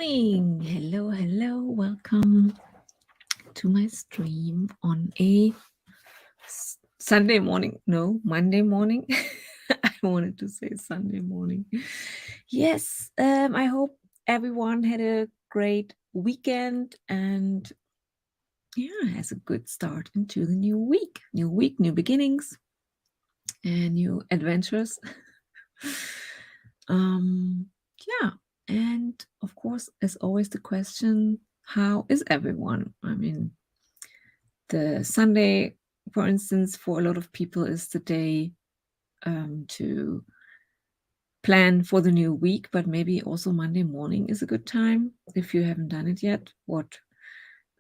morning. Hello. Welcome to my stream on a Sunday morning. No, Monday morning. I wanted to say Sunday morning. Yes, I hope everyone had a great weekend and has a good start into the new week. New week, new beginnings, and new adventures. And of course, as always, the question, how is everyone? I mean, the Sunday, for instance, for a lot of people is the day to plan for the new week, but maybe also Monday morning is a good time if you haven't done it yet. What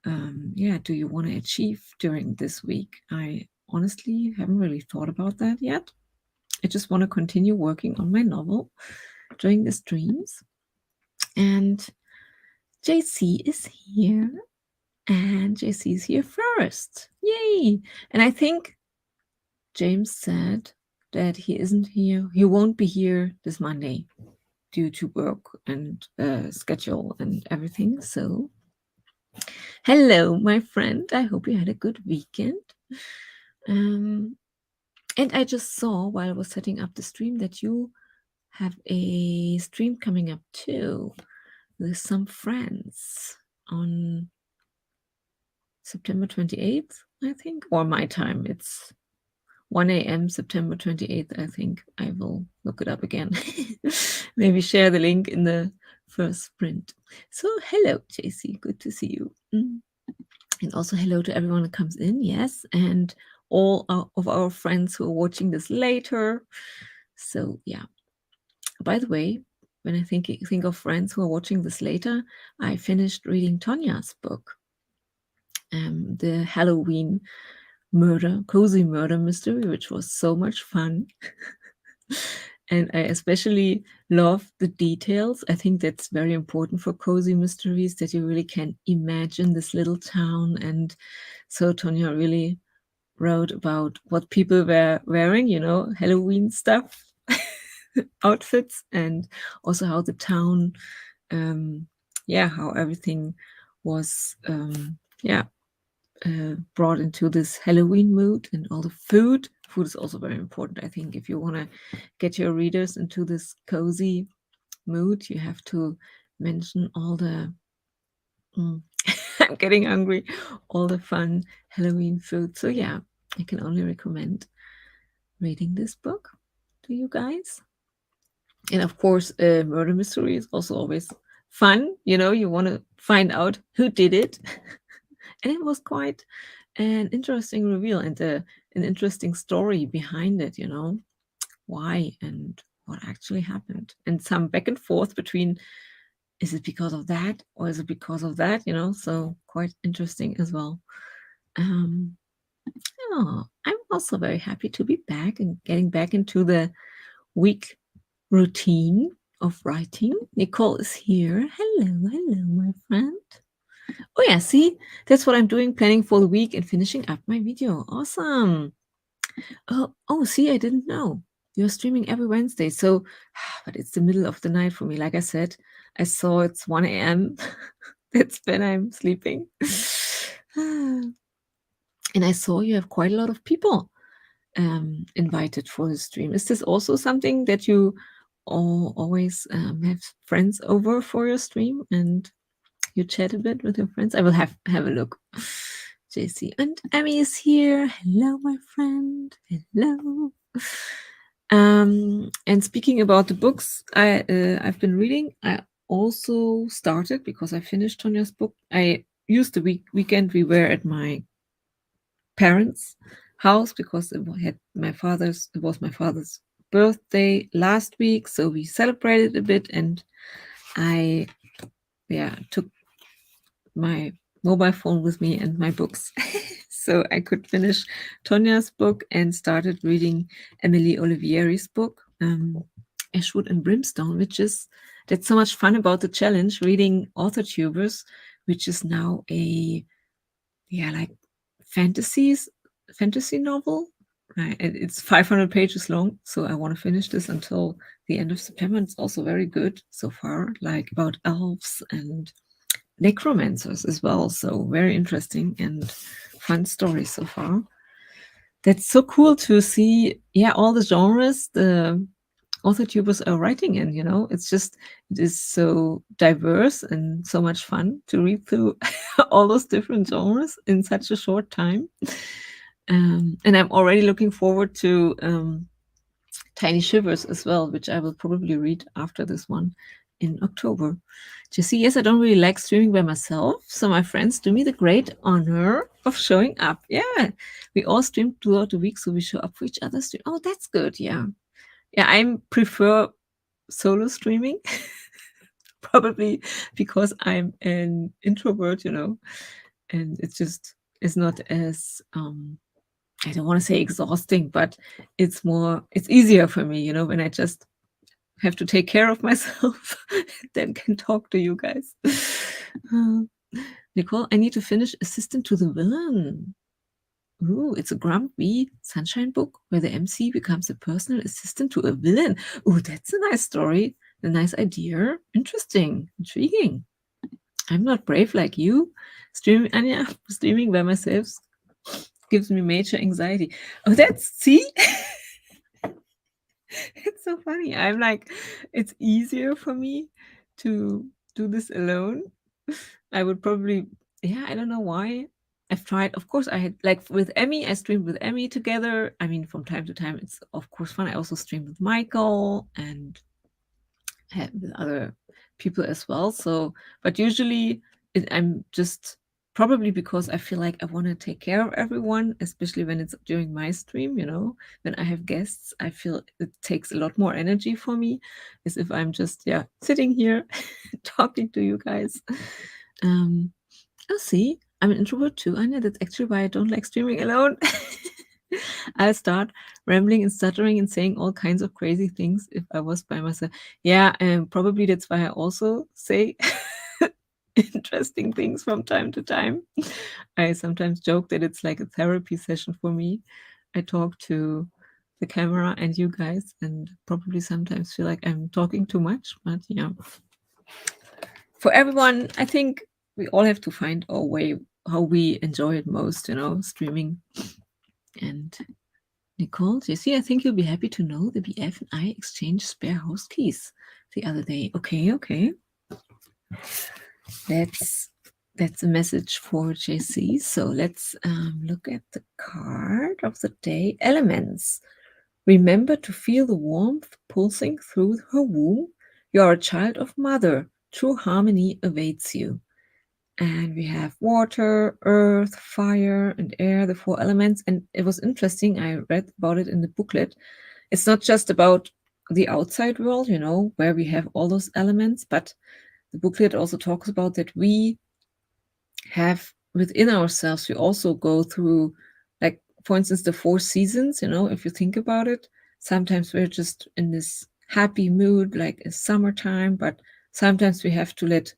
do you want to achieve during this week? I honestly haven't really thought about that yet. I just want to continue working on my novel during the streams. And JC is here. And JC is here first. Yay! And I think James said that he isn't here. He won't be here this Monday due to work and schedule and everything. So, hello, my friend. I hope you had a good weekend. And I just saw while I was setting up the stream that you have a stream coming up too with some friends on September 28th, I think, or my time. It's 1 a.m. September 28th, I think. I will look it up again. Maybe share the link in the first sprint. So hello, JC. Good to see you. And also hello to everyone that comes in. Yes. And all of our friends who are watching this later. So yeah. By the way, when I think of friends who are watching this later, I finished reading Tonya's book, the Halloween cozy murder mystery, which was so much fun. And I especially love the details. I think that's very important for cozy mysteries, that you really can imagine this little town. And so Tonya really wrote about what people were wearing, Halloween stuff, outfits, and also how the town, how everything was, brought into this Halloween mood, and all the food. Food is also very important. I think if you want to get your readers into this cozy mood, you have to mention all the, I'm getting hungry, all the fun Halloween food. So yeah, I can only recommend reading this book to you guys. And of course, murder mystery is also always fun. You want to find out who did it. And it was quite an interesting reveal and an interesting story behind it, why and what actually happened. And some back and forth between, is it because of that or is it because of that, so quite interesting as well. I'm also very happy to be back and getting back into the week routine of writing. Nicole is here. Hello, my friend. Oh yeah, see, that's what I'm doing, planning for the week and finishing up my video. Awesome. Oh, see, I didn't know. You're streaming every Wednesday. So, but it's the middle of the night for me. Like I said, I saw it's 1 a.m. That's when I'm sleeping. And I saw you have quite a lot of people invited for the stream. Is this also something that you always have friends over for your stream and you chat a bit with your friends? I will have a look. JC and Emmy is here. Hello, my friend. Hello. And speaking about the books I've been reading, I also started, because I finished Tonya's book. I used the weekend we were at my parents' house because it was my father's birthday last week, so we celebrated a bit, and I took my mobile phone with me and my books so I could finish Tonya's book and started reading Emily Olivieri's book, Ashwood and Brimstone, that's so much fun about the challenge, reading AuthorTubers, which is now a like fantasy novel It's 500 pages long, so I want to finish this until the end of September. It's also very good so far, like about elves and necromancers as well. So very interesting and fun stories so far. That's so cool to see, all the genres the author tubers are writing in, it is so diverse and so much fun to read through all those different genres in such a short time. And I'm already looking forward to Tiny Shivers as well, which I will probably read after this one in October. Jesse, yes, I don't really like streaming by myself, so my friends do me the great honor of showing up. Yeah, we all stream throughout the week, so we show up for each other's stream. Oh, that's good. Yeah, I prefer solo streaming, probably because I'm an introvert, and it's not as I don't want to say exhausting, but it's easier for me, when I just have to take care of myself, then can talk to you guys. Uh, Nicole, I need to finish Assistant to the Villain. Ooh, it's a Grump V Sunshine book where the MC becomes a personal assistant to a villain. Ooh, that's a nice story, a nice idea. Interesting, intriguing. I'm not brave like you. Anya, streaming by myself gives me major anxiety. Oh, see? It's so funny. I'm like, it's easier for me to do this alone. I would probably, I don't know why. I've tried, of course, I had like with Emmy, I streamed with Emmy together. I mean, from time to time, it's of course fun. I also streamed with Michael and with other people as well. So, but usually I'm just probably because I feel like I want to take care of everyone, especially when it's during my stream, when I have guests, I feel it takes a lot more energy for me as if I'm just, sitting here talking to you guys. Oh, see, I'm an introvert too, Anya. That's actually why I don't like streaming alone. I'll start rambling and stuttering and saying all kinds of crazy things if I was by myself. Yeah, probably that's why I also say interesting things from time to time. I sometimes joke that it's like a therapy session for me. I talk to the camera and you guys, and probably sometimes feel like I'm talking too much, but yeah. For everyone, I think we all have to find our way how we enjoy it most, streaming. And Nicole, JC, I think you'll be happy to know the BF and I exchanged spare house keys the other day. Okay. That's a message for JC. So let's look at the card of the day. Elements. Remember to feel the warmth pulsing through her womb. You are a child of mother. True harmony awaits you. And we have water, earth, fire, and air, the 4 elements. And it was interesting. I read about it in the booklet. It's not just about the outside world, where we have all those elements, but the booklet also talks about that we have within ourselves, we also go through, like, for instance, the 4 seasons, if you think about it. Sometimes we're just in this happy mood, like it's summertime, but sometimes we have to let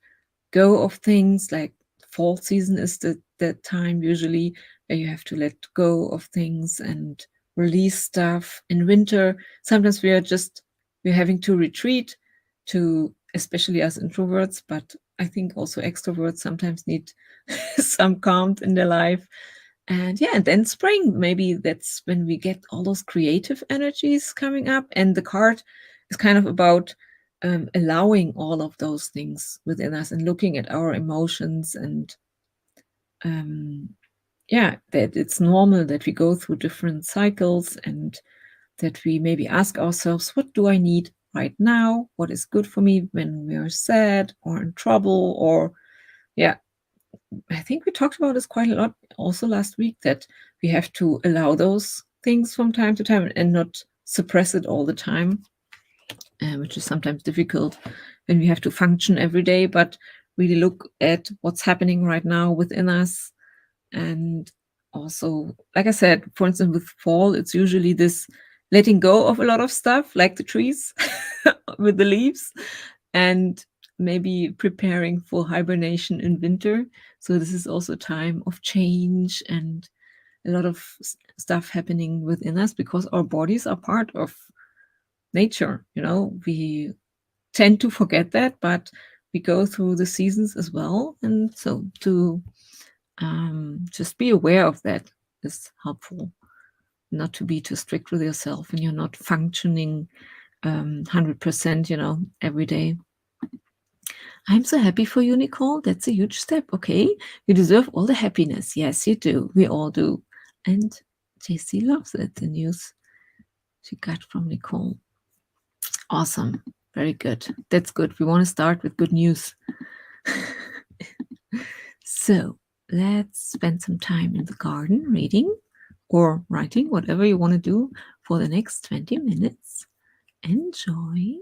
go of things, like fall season is the time usually where you have to let go of things and release stuff. In winter, sometimes we're having to retreat to, especially as introverts, but I think also extroverts sometimes need some calm in their life. And then spring, maybe that's when we get all those creative energies coming up. And the card is kind of about allowing all of those things within us and looking at our emotions and that it's normal that we go through different cycles and that we maybe ask ourselves, what do I need right now? What is good for me when we are sad or in trouble? Or I think we talked about this quite a lot also last week, that we have to allow those things from time to time and not suppress it all the time, which is sometimes difficult when we have to function every day, but really look at what's happening right now within us. And also, like I said, for instance, with fall, it's usually this letting go of a lot of stuff, like the trees with the leaves, and maybe preparing for hibernation in winter. So this is also a time of change and a lot of stuff happening within us because our bodies are part of nature. We tend to forget that, but we go through the seasons as well. And so to just be aware of that is helpful, not to be too strict with yourself and you're not functioning 100%, every day. I'm so happy for you, Nicole. That's a huge step. Okay. You deserve all the happiness. Yes, you do. We all do. And JC loves it, the news she got from Nicole. Awesome. Very good. That's good. We want to start with good news. So let's spend some time in the garden reading or writing, whatever you want to do for the next 20 minutes. Enjoy.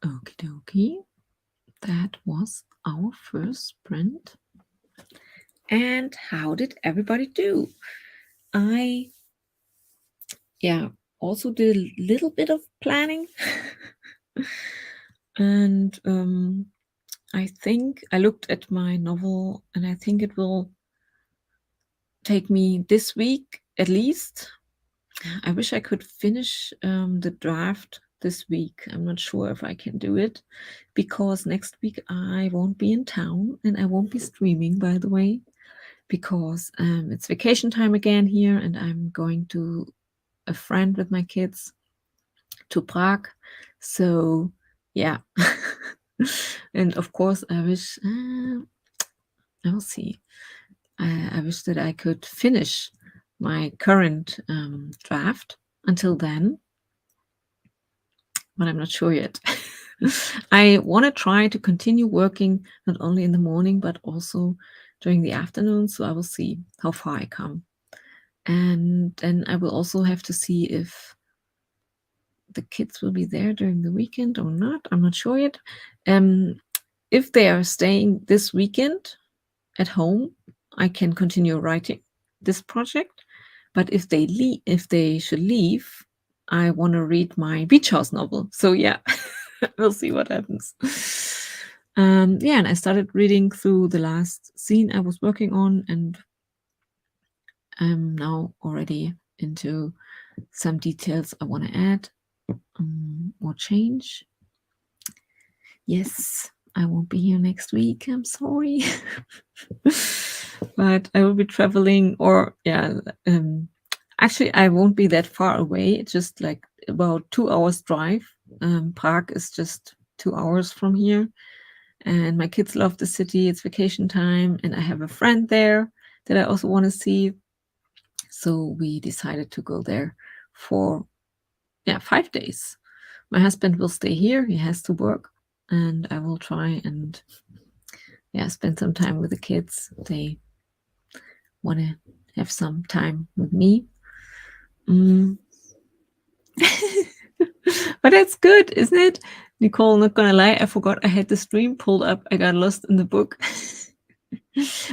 Okie dokie. That was our first sprint. And how did everybody do? I also did a little bit of planning. And I think I looked at my novel, and I think it will take me this week at least. I wish I could finish the draft this week. I'm not sure if I can do it, because next week I won't be in town, and I won't be streaming, by the way, because it's vacation time again here, and I'm going to a friend with my kids to Prague. So yeah. And of course I wish I will see. I wish that I could finish my current draft until then, but I'm not sure yet. I want to try to continue working not only in the morning but also during the afternoon, so I will see how far I come. And then I will also have to see if the kids will be there during the weekend or not. I'm not sure yet. If they are staying this weekend at home, I can continue writing this project. But if they should leave, I want to read my beach house novel. So yeah, we'll see what happens. And I started reading through the last scene I was working on, and I'm now already into some details I want to add or change. Yes, I won't be here next week. I'm sorry. But I will be traveling, or actually I won't be that far away. It's just like about 2 hours drive. Prague is just 2 hours from here, and my kids love the city. It's vacation time, and I have a friend there that I also want to see. So we decided to go there for 5 days. My husband will stay here. He has to work, and I will try and spend some time with the kids. They want to have some time with me. But that's good, isn't it? Nicole, not gonna lie, I forgot I had the stream pulled up. I got lost in the book.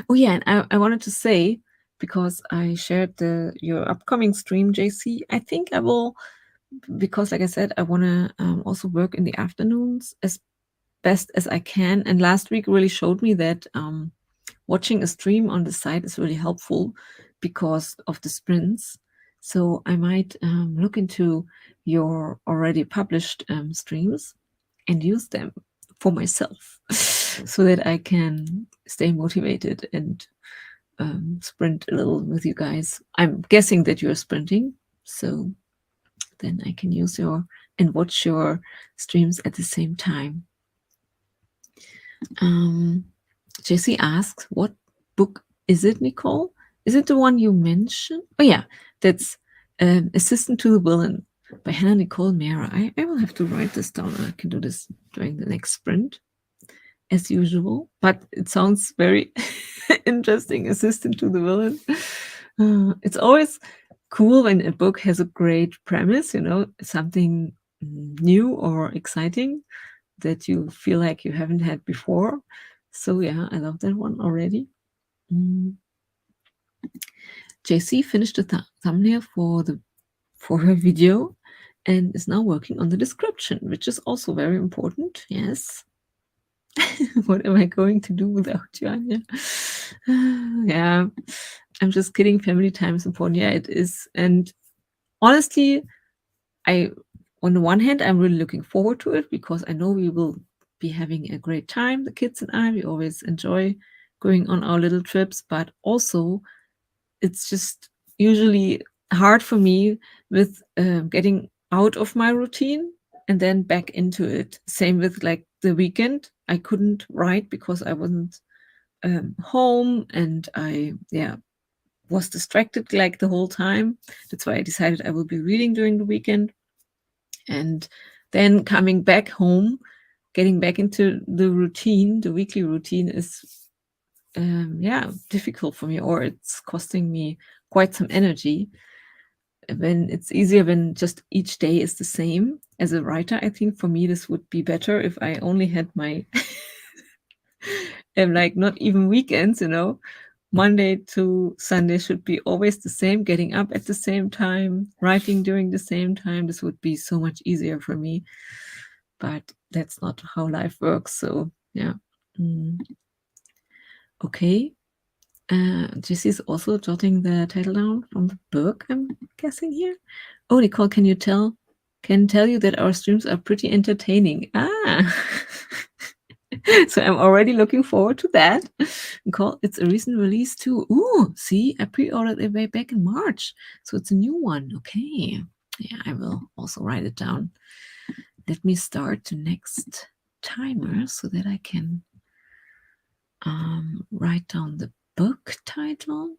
Oh yeah, and I wanted to say, because I shared your upcoming stream, JC, I think I will, because like I said, I want to also work in the afternoons as best as I can. And last week really showed me that watching a stream on the site is really helpful because of the sprints. So I might look into your already published streams and use them for myself so that I can stay motivated and sprint a little with you guys. I'm guessing that you're sprinting, so then I can use and watch your streams at the same time. JC asks, what book is it, Nicole? Is it the one you mentioned? Oh yeah, that's Assistant to the Villain by Hannah Nicole Mehra. I will have to write this down. I can do this during the next sprint, as usual. But it sounds very interesting, Assistant to the Villain. It's always cool when a book has a great premise, something new or exciting that you feel like you haven't had before. So yeah, I love that one already. JC finished the thumbnail for her video and is now working on the description, which is also very important. Yes. What am I going to do without you, Anja? Yeah, I'm just kidding. Family time is important. Yeah, it is. And honestly, on the one hand, I'm really looking forward to it because I know we will be having a great time, the kids and I. We always enjoy going on our little trips, but also it's just usually hard for me with getting out of my routine and then back into it. Same with like the weekend. I couldn't write because I wasn't home, and I was distracted like the whole time. That's why I decided I will be reading during the weekend. And then coming back home, getting back into the routine, the weekly routine is difficult for me, or it's costing me quite some energy when it's easier when just each day is the same. as a writer, I think for me this would be better if I only had my like not even weekends, you know. Monday to Sunday should be always the same, getting up at the same time, writing during the same time. This would be so much easier for me. But that's not how life works. So yeah. Okay. Jesse's also jotting the title down from the book, I'm guessing here. Oh, Nicole, can tell you that our streams are pretty entertaining. So I'm already looking forward to that. Nicole, it's a recent release too. Ooh, see, I pre-ordered it way back in March. So it's a new one. Okay. Yeah, I will also write it down. Let me start the next timer so that I can write down the book title.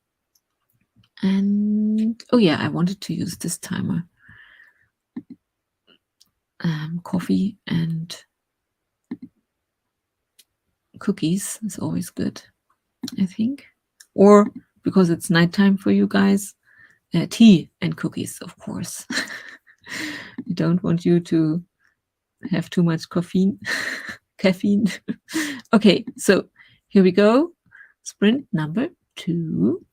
And oh yeah, I wanted to use this timer. Coffee and cookies is always good, I think. Or because it's nighttime for you guys, tea and cookies, of course. We don't want you to have too much caffeine. Okay, so here we go. Sprint number 2.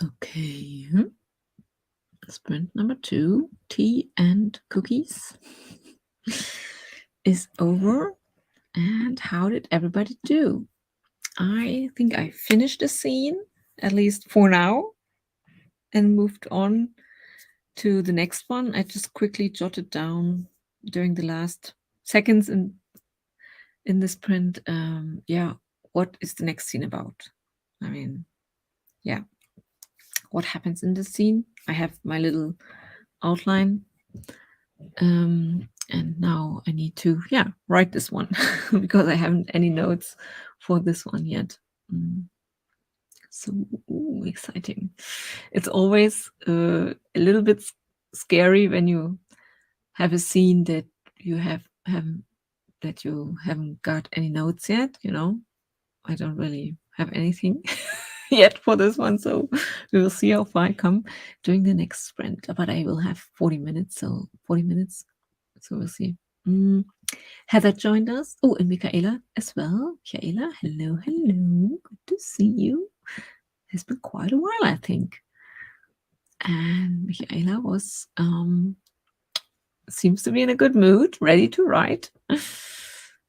Okay. Sprint number 2, tea and cookies, is over. And how did everybody do? I think I finished the scene, at least for now, and moved on to the next one. I just quickly jotted down during the last seconds in the sprint, what is the next scene about? I mean, yeah, what happens in the scene? I have my little outline, and now I need to write this one because I haven't any notes for this one yet. So exciting. It's always a little bit scary when you have a scene that you haven't got any notes yet, you know. I don't really have anything yet for this one, so we will see how far I come during the next sprint. But I will have 40 minutes, so we'll see. Heather joined us. Oh, and Michaela as well. Michaela, hello. Good to see you. It's been quite a while, I think. And Michaela was seems to be in a good mood, ready to write.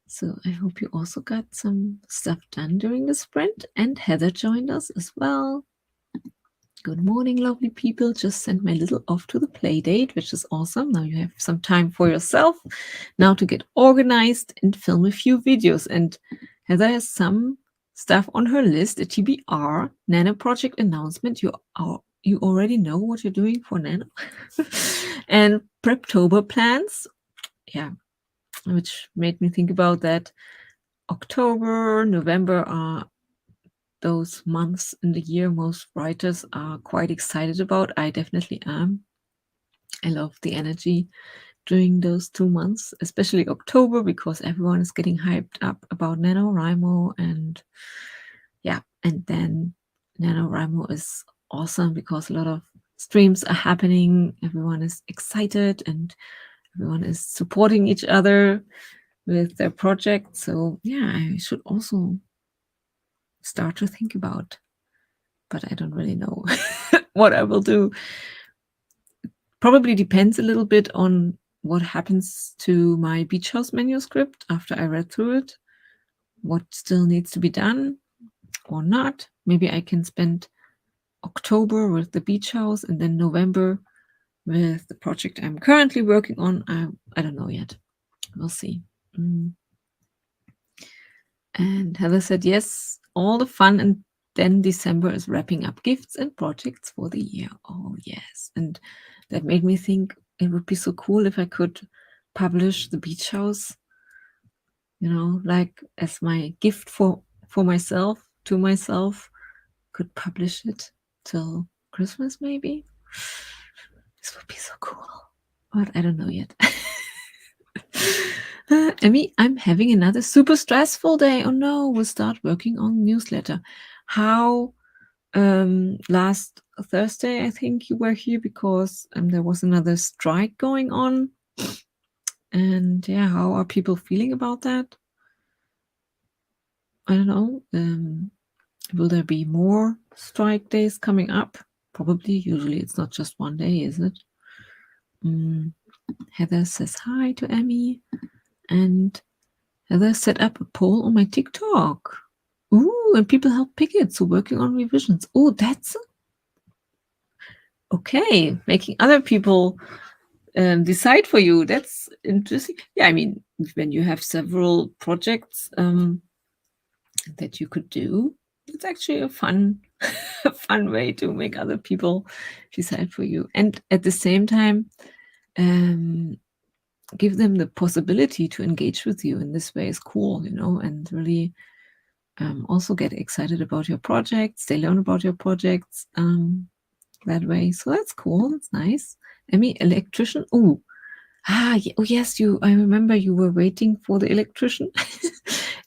So I hope you also got some stuff done during the sprint. And Heather joined us as well. Good morning, lovely people. Just sent my little off to the play date, which is awesome. Now you have some time for yourself now to get organized and film a few videos. And Heather has some stuff on her list, a TBR, Nano Project announcement. You already know what you're doing for Nano. And Preptober plans. Yeah, which made me think about that. October, November are those months in the year most writers are quite excited about. I definitely am. I love the energy during those 2 months, especially October, because everyone is getting hyped up about NaNoWriMo. And then NaNoWriMo is awesome because a lot of streams are happening. Everyone is excited and everyone is supporting each other with their project. So I should also start to think about, but I don't really know what I will do. Probably depends a little bit on what happens to my Beach House manuscript after I read through it, what still needs to be done or not. Maybe I can spend October with the Beach House and then November with the project I'm currently working on. I don't know yet. We'll see. And Heather said, yes, all the fun, and then December is wrapping up gifts and projects for the year. Oh, yes. And that made me think it would be so cool if I could publish the Beach House, like as my gift for myself, to myself, could publish it till Christmas, maybe. This would be so cool. But I don't know yet. Emmy, I'm having another super stressful day. Oh no, we'll start working on newsletter. How last Thursday, I think you were here because there was another strike going on. And how are people feeling about that? I don't know. Will there be more strike days coming up? Probably. Usually it's not just one day, is it? Heather says hi to Emmy. And Heather set up a poll on my TikTok. Ooh, and people help pick it. So working on revisions. Oh, that's okay. Making other people decide for you. That's interesting. Yeah, I mean, when you have several projects that you could do, it's actually a fun way to make other people decide for you. And at the same time, give them the possibility to engage with you in this way is cool, and really also get excited about your projects. They learn about your projects that way. So that's cool. That's nice. Emmy, electrician. Oh, yes, I remember you were waiting for the electrician.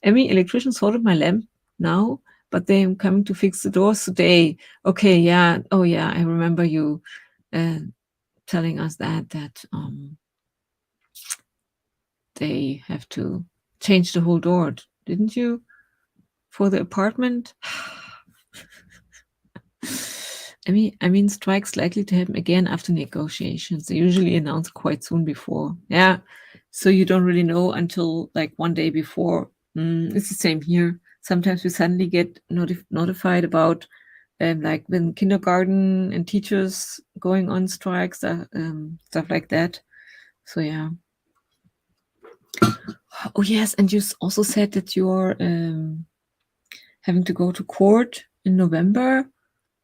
Emmy, electrician sorted my lamp now, but they are coming to fix the doors today. Okay, yeah. Oh, yeah, I remember you telling us that they have to change the whole door, didn't you? For the apartment. I mean, strikes likely to happen again after negotiations. They usually announce quite soon before. Yeah. So you don't really know until like one day before. It's the same here. Sometimes we suddenly get notified about like when kindergarten and teachers going on strikes, stuff like that. So yeah. Oh yes, and you also said that you're having to go to court in November.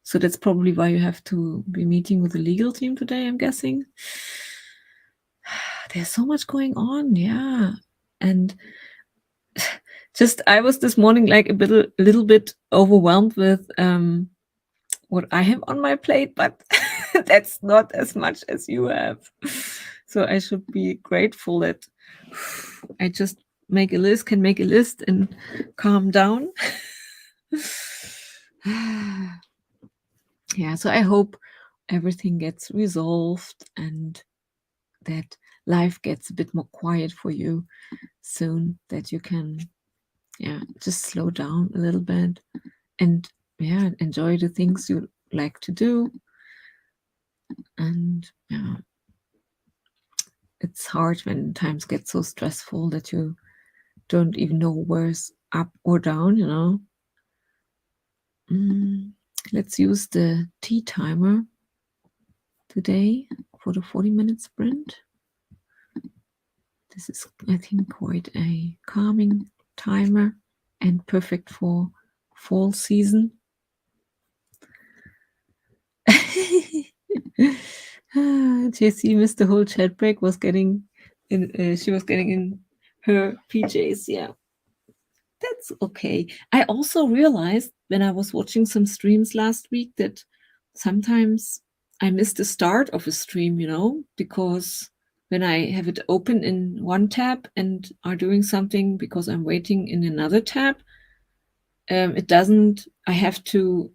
So that's probably why you have to be meeting with the legal team today, I'm guessing. There's so much going on, yeah. And just I was this morning like a little bit overwhelmed with what I have on my plate, but that's not as much as you have. So I should be grateful that I just can make a list and calm down. Yeah, so I hope everything gets resolved and that life gets a bit more quiet for you soon, that you can just slow down a little bit and enjoy the things you like to do. And it's hard when times get so stressful that you don't even know where's up or down, you know. Let's use the tea timer today for the 40-minute sprint. This is, I think, quite a calming timer and perfect for fall season. JC missed the whole chat break, was getting in, she was getting in her PJs. Yeah, that's okay. I also realized when I was watching some streams last week that sometimes I miss the start of a stream, you know, because when I have it open in one tab and are doing something because I'm waiting in another tab, it doesn't, I have to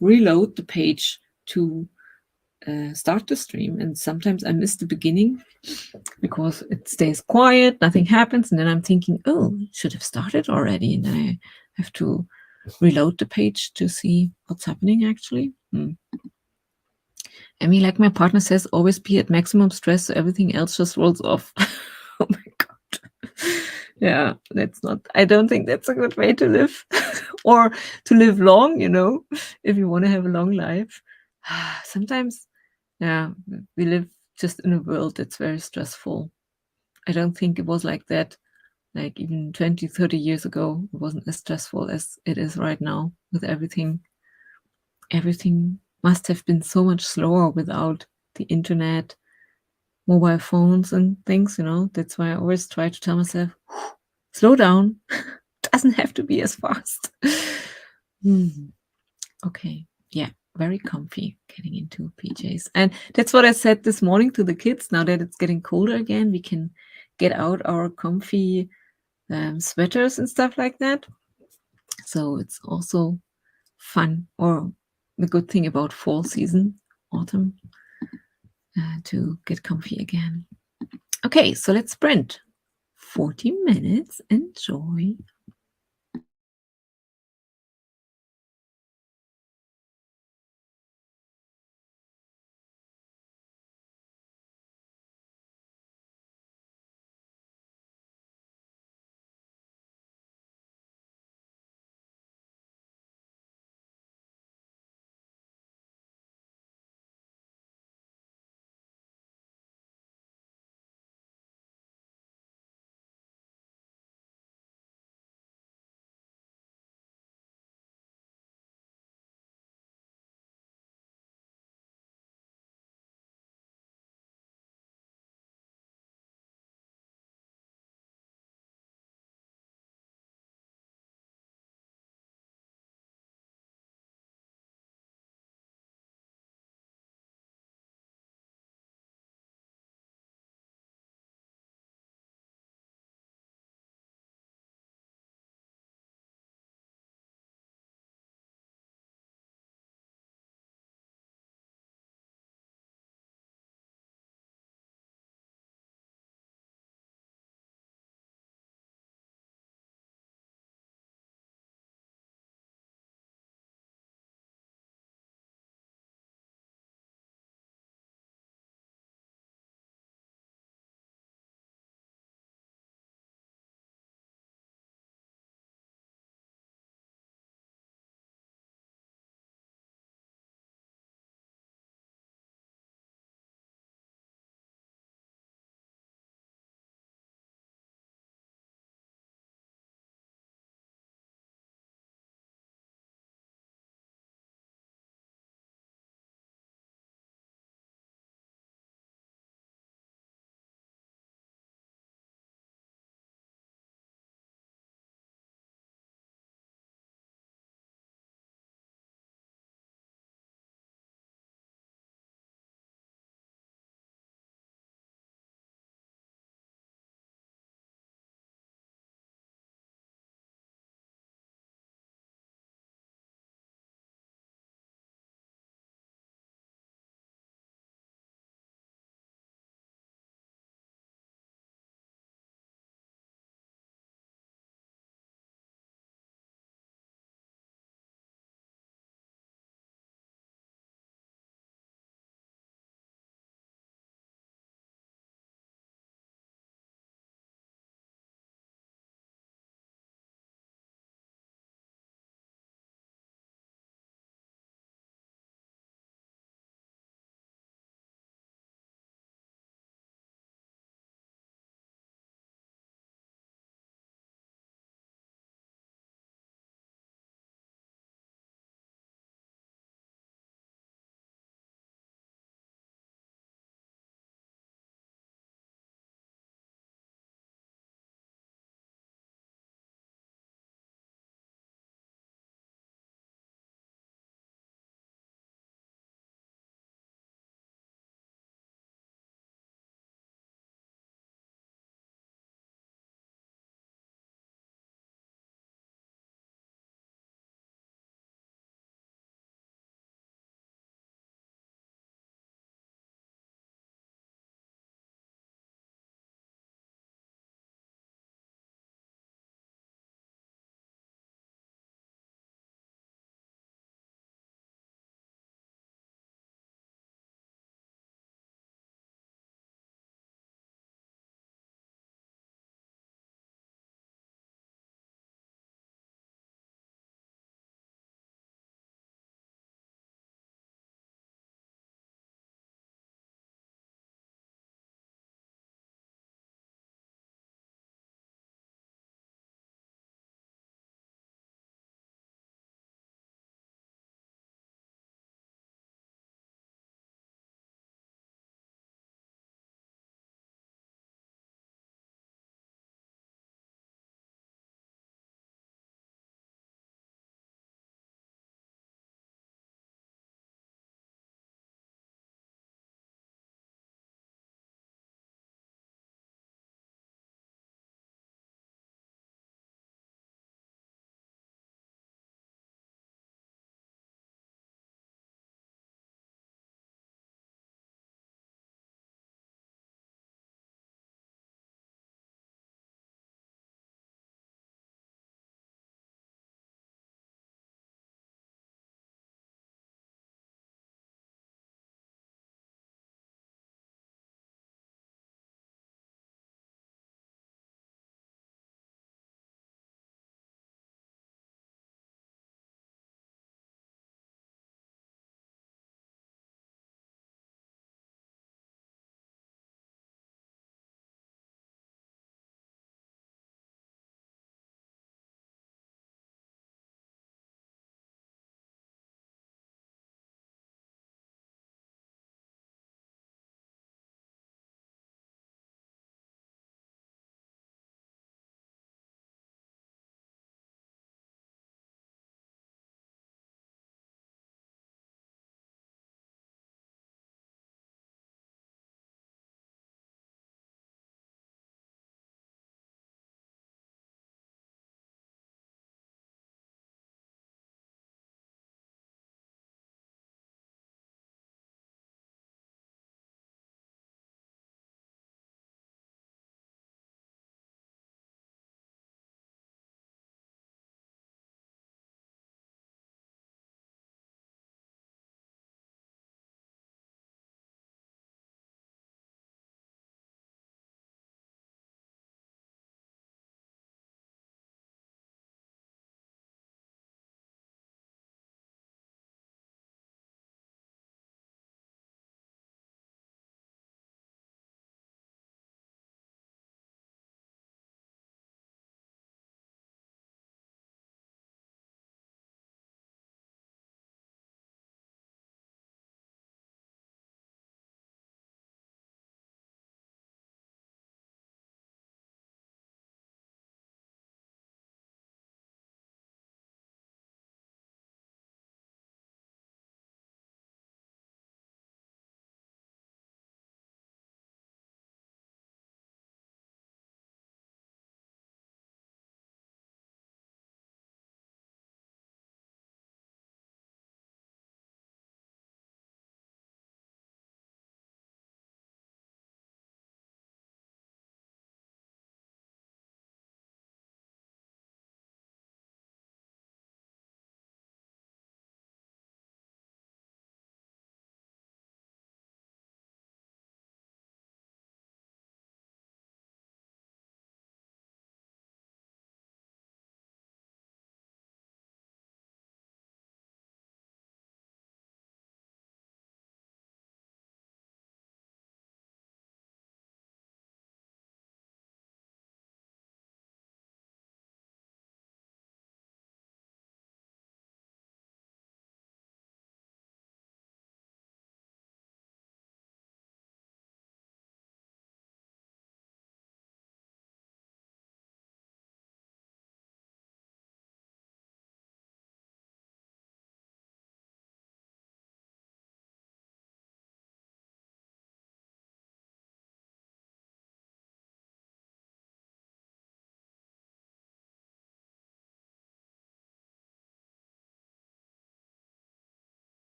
reload the page to start the stream. And sometimes I miss the beginning because it stays quiet, nothing happens. And then I'm thinking, oh, should have started already. And then I have to reload the page to see what's happening actually. I mean, like my partner says, always be at maximum stress so everything else just rolls off. Oh my God. Yeah, I don't think that's a good way to live or to live long, you know, if you want to have a long life. Sometimes, yeah, we live just in a world that's very stressful. I don't think it was like that, like even 20, 30 years ago. It wasn't as stressful as it is right now with everything. Everything must have been so much slower without the internet, mobile phones and things, you know. That's why I always try to tell myself, slow down. Doesn't have to be as fast. Okay. Yeah. Very comfy getting into PJs. And that's what I said this morning to the kids. Now that it's getting colder again, we can get out our comfy sweaters and stuff like that. So it's also fun, or the good thing about fall season, autumn, to get comfy again. Okay, so let's sprint. 40 minutes. Enjoy.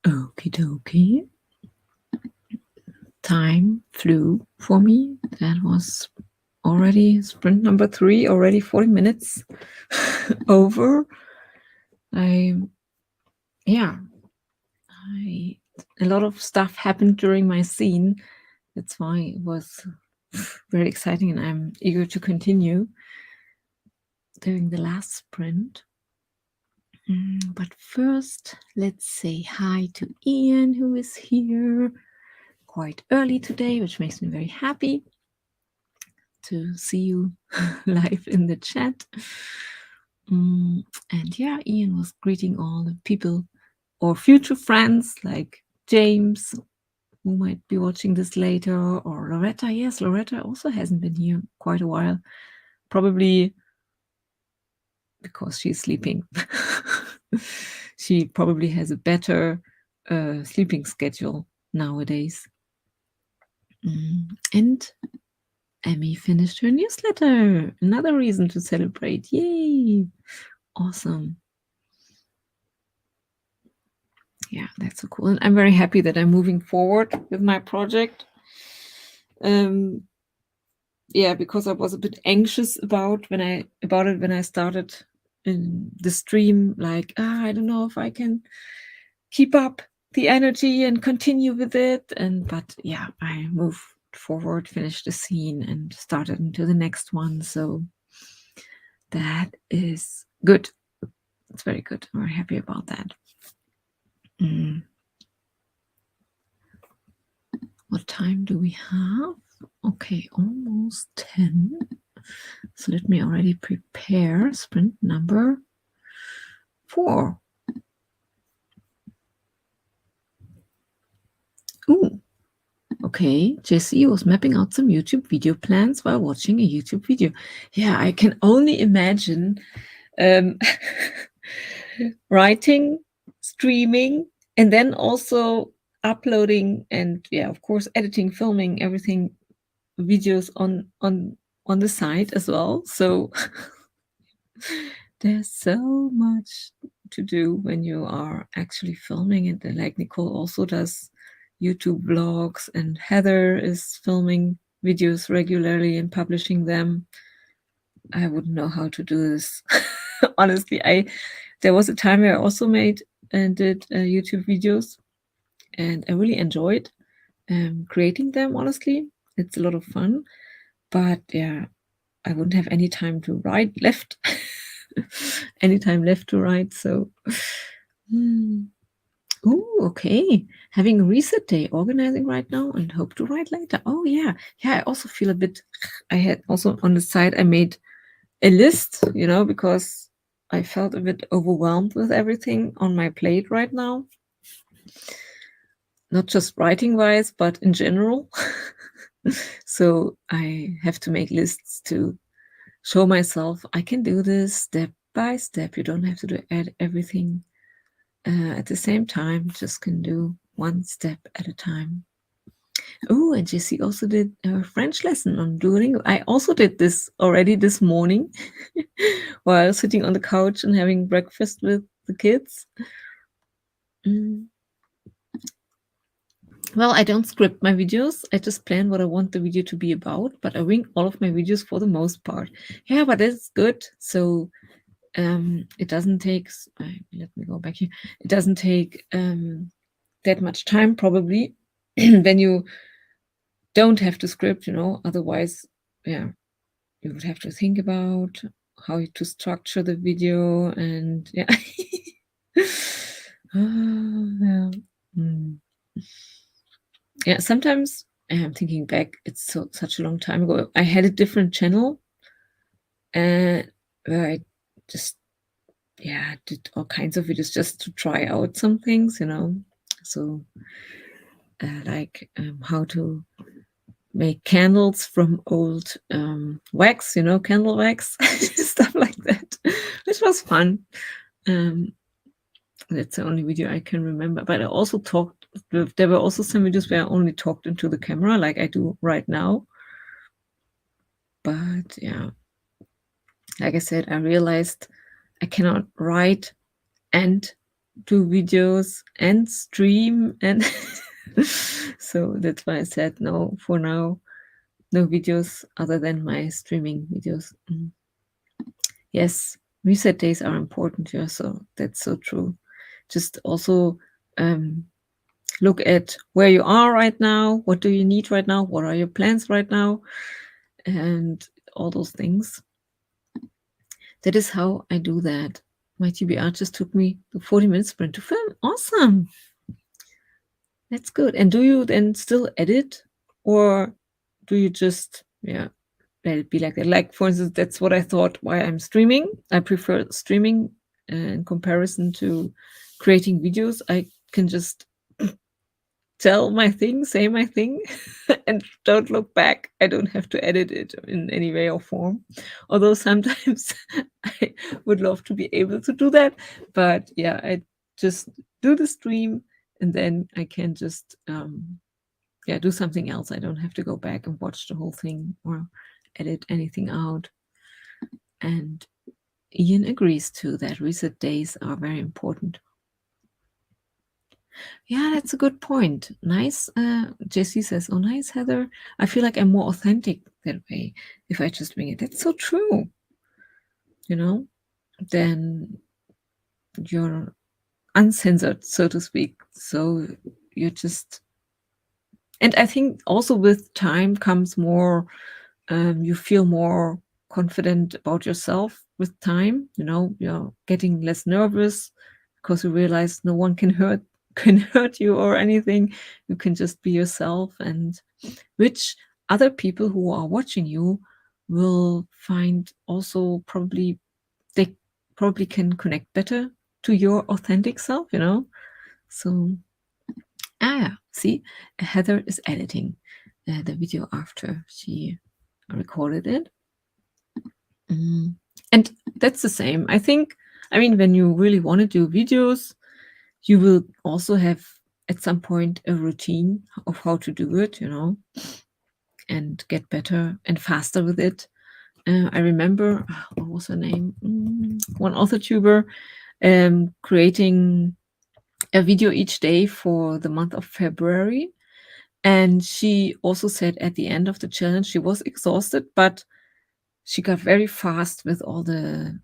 Okie dokie. Time flew for me. That was already sprint number 3, already 40 minutes over. A lot of stuff happened during my scene. That's why it was very exciting, and I'm eager to continue doing the last sprint. But first, let's say hi to Ian, who is here quite early today, which makes me very happy to see you live in the chat. And yeah, Ian was greeting all the people or future friends like James, who might be watching this later, or Loretta. Yes, Loretta also hasn't been here quite a while, probably because she's sleeping. She probably has a better sleeping schedule nowadays. And Emmy finished her newsletter. Another reason to celebrate. Yay! Awesome. Yeah, that's so cool. And I'm very happy that I'm moving forward with my project. Yeah, because I was a bit anxious about it when I started in the stream, like, I don't know if I can keep up the energy and continue with it. But yeah, I moved forward, finished the scene, and started into the next one. So that is good. It's very good. I'm very happy about that. What time do we have? Okay, almost 10. So let me already prepare sprint number 4. Ooh, okay. Jessie was mapping out some YouTube video plans while watching a YouTube video. Yeah, I can only imagine writing, streaming, and then also uploading and, yeah, of course, editing, filming, everything, videos on the side as well. So there's so much to do when you are actually filming it. And like Nicole also does YouTube vlogs, and Heather is filming videos regularly and publishing them. I wouldn't know how to do this. Honestly, there was a time where I also made and did YouTube videos, and I really enjoyed creating them. Honestly, it's a lot of fun, but yeah, I wouldn't have any time to write left. Any time left to write. So, okay. Having a reset day, organizing right now, and hope to write later. Oh yeah, I also feel a bit. I had also on the side, I made a list, because I felt a bit overwhelmed with everything on my plate right now. Not just writing wise, but in general. So I have to make lists to show myself I can do this step by step. You don't have to do everything at the same time, just can do one step at a time. Oh, and Jessie also did a French lesson on Duolingo. I also did this already this morning while sitting on the couch and having breakfast with the kids. Well, I don't script my videos. I just plan what I want the video to be about, but I wing all of my videos for the most part. Yeah, but it's good. So it doesn't take, let me go back here. It doesn't take that much time probably when you don't have to script, otherwise, yeah, you would have to think about how to structure the video, and yeah. Yeah, sometimes I'm thinking back, it's such a long time ago. I had a different channel where I just, did all kinds of videos just to try out some things, So like how to make candles from old wax, candle wax, stuff like that, which was fun. That's the only video I can remember. But I also there were also some videos where I only talked into the camera like I do right now. But yeah, like I said, I realized I cannot write and do videos and stream, and so that's why I said no for now. No videos other than my streaming videos. Yes, reset days are important. Yeah, so that's so true. Just also look at where you are right now. What do you need right now? What are your plans right now? And all those things. That is how I do that. My TBR just took me the 40-minute sprint to film. Awesome. That's good. And do you then still edit, or do you just, let it be like that? Like, for instance, that's what I thought why I'm streaming. I prefer streaming in comparison to creating videos. I can just tell my thing, say my thing, and don't look back. I don't have to edit it in any way or form. Although sometimes I would love to be able to do that. But yeah, I just do the stream, and then I can just do something else. I don't have to go back and watch the whole thing or edit anything out. And Ian agrees too that reset days are very important. Yeah, that's a good point. Nice. JC says, "Oh, nice, Heather. I feel like I'm more authentic that way if I just wing it." That's so true. Then you're uncensored, so to speak. So you're just, and I think also with time comes more, you feel more confident about yourself with time. You're getting less nervous because you realize no one can hurt you or anything. You can just be yourself, and which other people who are watching you will find also they probably can connect better to your authentic self. So see, Heather is editing the video after she recorded it. And that's the same. I think, when you really want to do videos, you will also have at some point a routine of how to do it, and get better and faster with it. I remember, what was her name? One author tuber creating a video each day for the month of February. And she also said at the end of the challenge, she was exhausted, but she got very fast with all the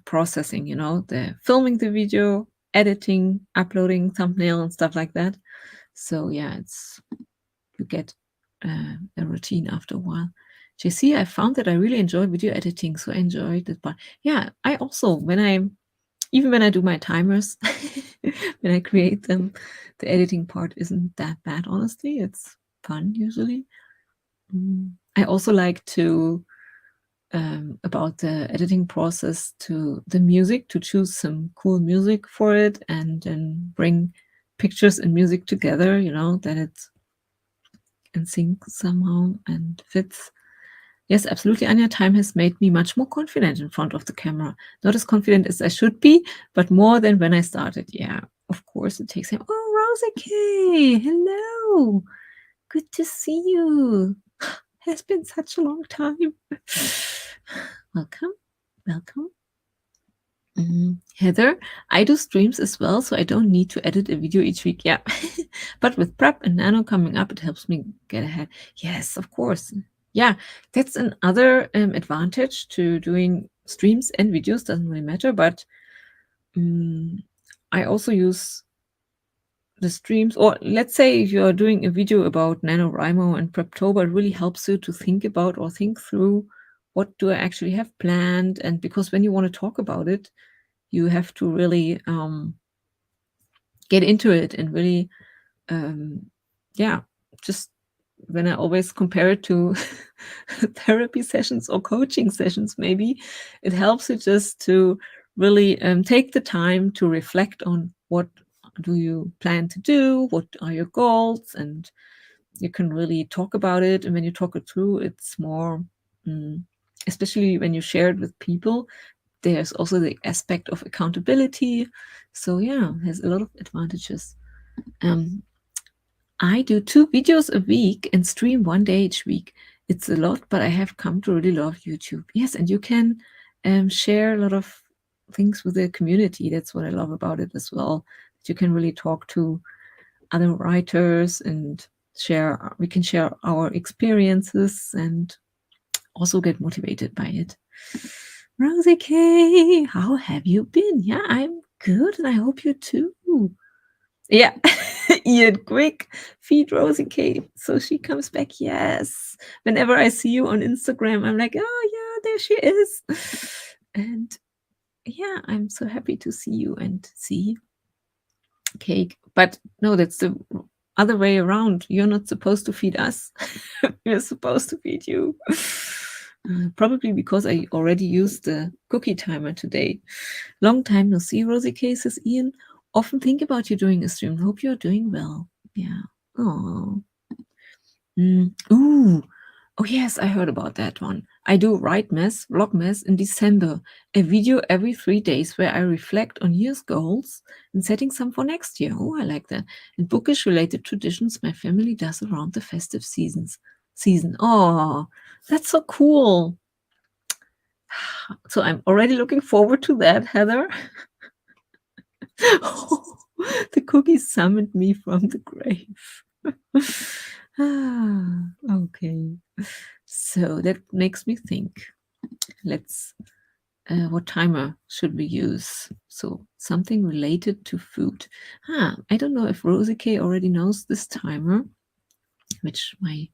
processing, the filming the video, editing, uploading thumbnail and stuff like that. So yeah, you get a routine after a while. JC, I found that I really enjoy video editing, so I enjoyed it. But yeah, I also, when I do my timers, when I create them, the editing part isn't that bad, honestly. It's fun usually. I also like to, about the editing process, to the music, to choose some cool music for it and then bring pictures and music together, that it's in sync somehow and fits. Yes, absolutely, Anya. Time has made me much more confident in front of the camera. Not as confident as I should be, but more than when I started. Yeah, of course, it takes time. Oh, Rosa K, hello. Good to see you. Has been such a long time. Welcome. Heather, I do streams as well, so I don't need to edit a video each week. Yeah, but with prep and nano coming up, it helps me get ahead. Yes, of course. Yeah, that's another advantage to doing streams and videos. Doesn't really matter, but I also use the streams, or let's say if you're doing a video about NaNoWriMo and Preptober, it really helps you to think about or think through what do I actually have planned. And because when you want to talk about it, you have to really get into it and really, just when I always compare it to therapy sessions or coaching sessions, maybe it helps you just to really take the time to reflect on what do you plan to do, what are your goals, and you can really talk about it. And when you talk it through, it's more, especially when you share it with people, there's also the aspect of accountability. So yeah, it has a lot of advantages. I do 2 videos a week and stream 1 day each week. It's a lot, but I have come to really love YouTube. Yes, and you can share a lot of things with the community. That's what I love about it as well. That you can really talk to other writers and we can share our experiences and also get motivated by it. Rosie K, how have you been? Yeah, I'm good, and I hope you too. Yeah, Ian, quick, feed Rosie K so she comes back. Yes. Whenever I see you on Instagram, I'm like, oh yeah, there she is. And yeah, I'm so happy to see you and see Cake. But no, that's the other way around. You're not supposed to feed us. We're supposed to feed you. Probably because I already used the cookie timer today. Long time no see, Rosie K, says Ian. Often think about you during a stream. Hope you're doing well. Yeah. Oh. Ooh. Oh yes, I heard about that one. I do Vlogmas in December, a video every 3 days where I reflect on year's goals and setting some for next year. Oh, I like that. And bookish related traditions my family does around the festive season. Oh, that's so cool. So I'm already looking forward to that, Heather. The cookies summoned me from the grave. Okay. So that makes me think. Let's what timer should we use? So something related to food. I don't know if Rosie K already knows this timer, which my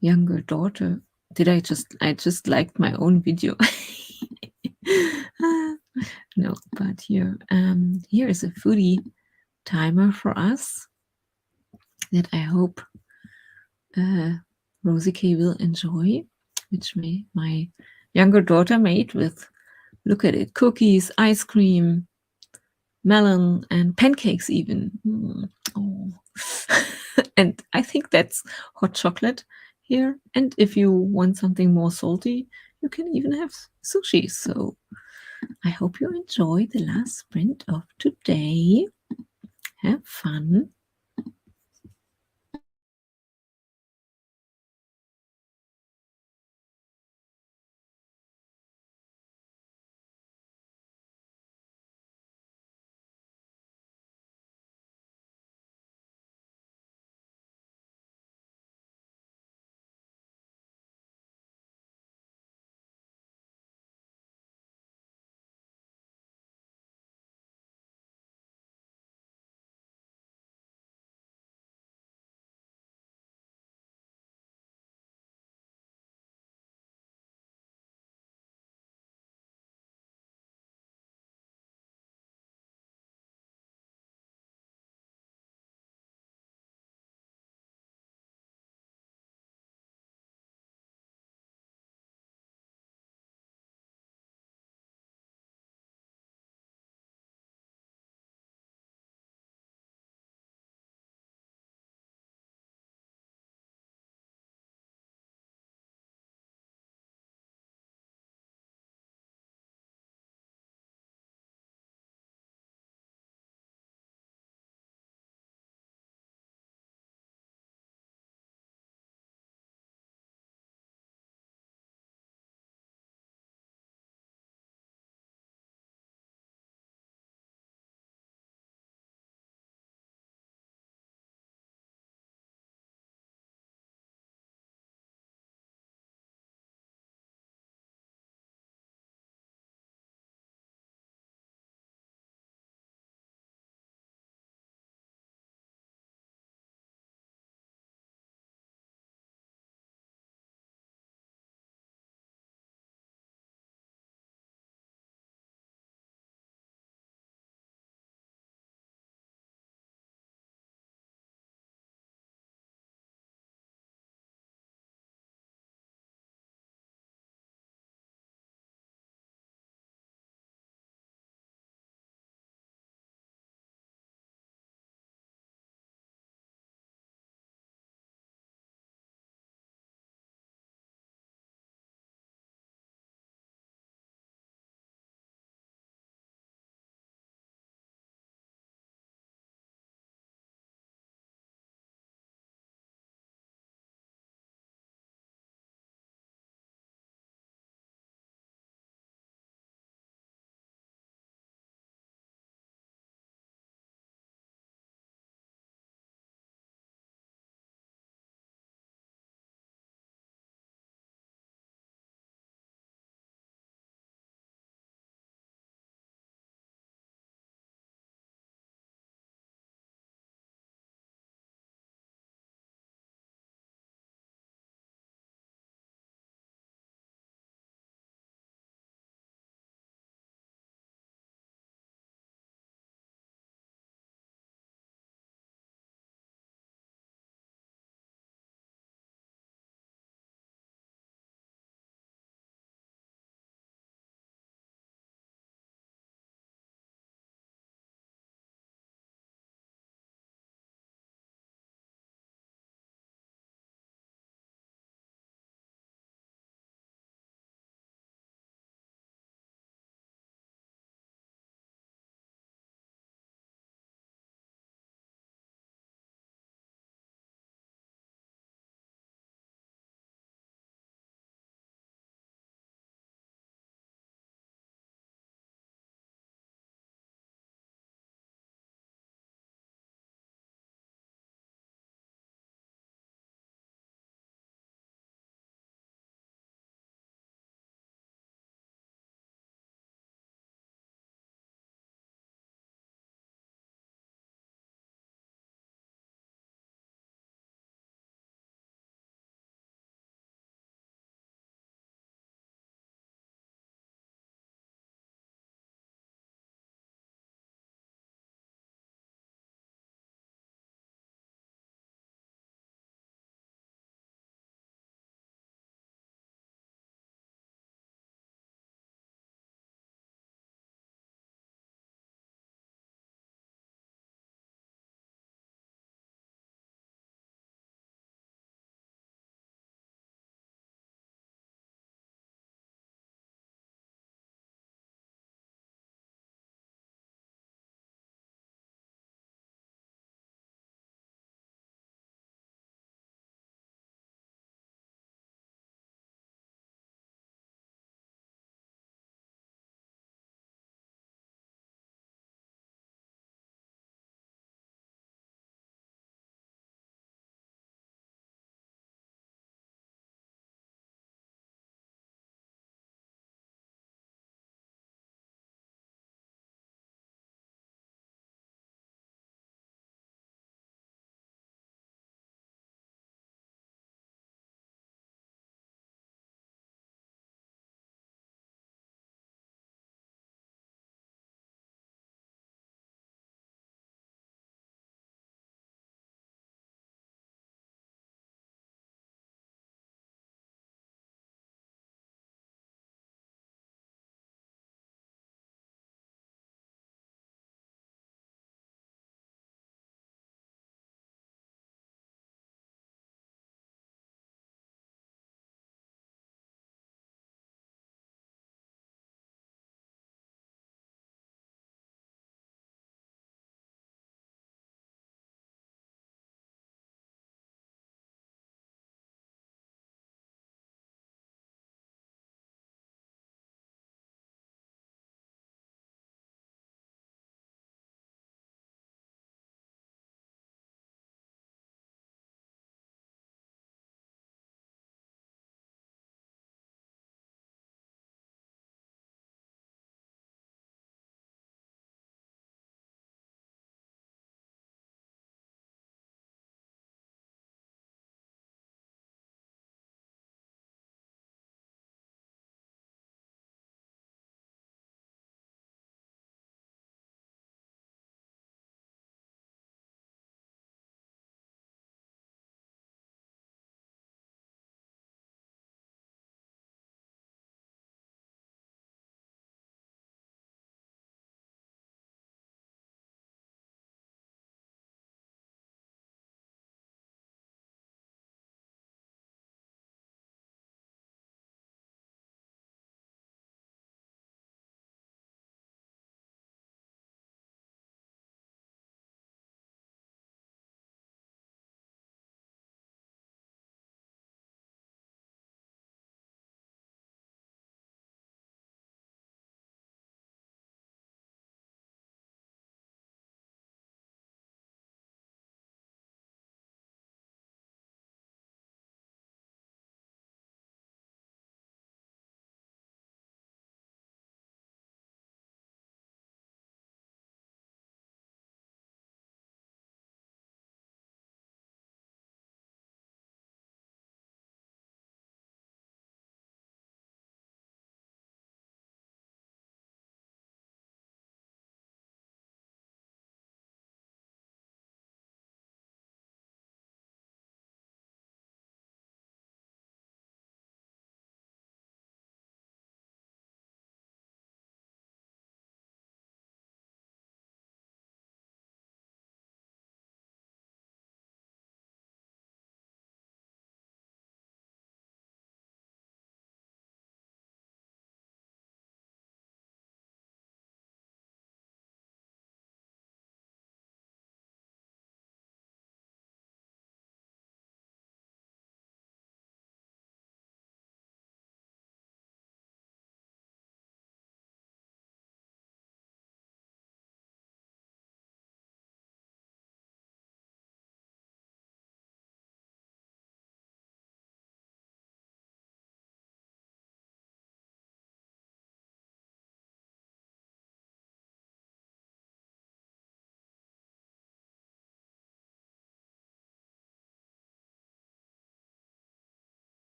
younger daughter did. I just liked my own video. No, but here is a foodie timer for us that I hope Rosie K will enjoy, which my younger daughter made with, look at it, cookies, ice cream, melon, and pancakes even. Oh. And I think that's hot chocolate here. And if you want something more salty, you can even have sushi. So I hope you enjoy the last sprint of today. Have fun.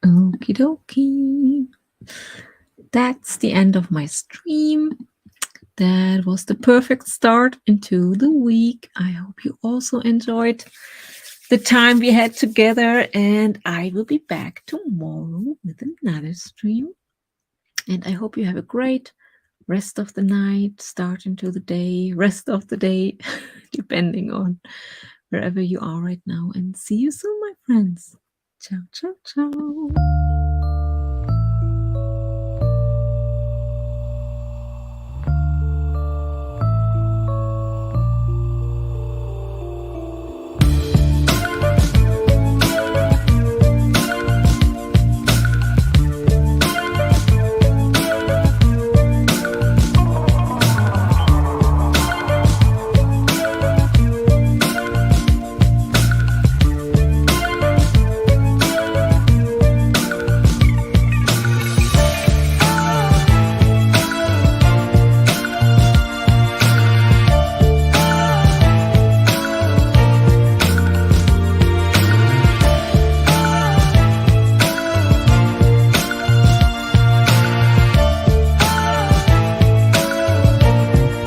Okie dokie. That's the end of my stream. That was the perfect start into the week. I hope you also enjoyed the time we had together, and I will be back tomorrow with another stream. And I hope you have a great rest of the night, start into the day, rest of the day, depending on wherever you are right now. And see you soon, my friends. Ciao, ciao, ciao.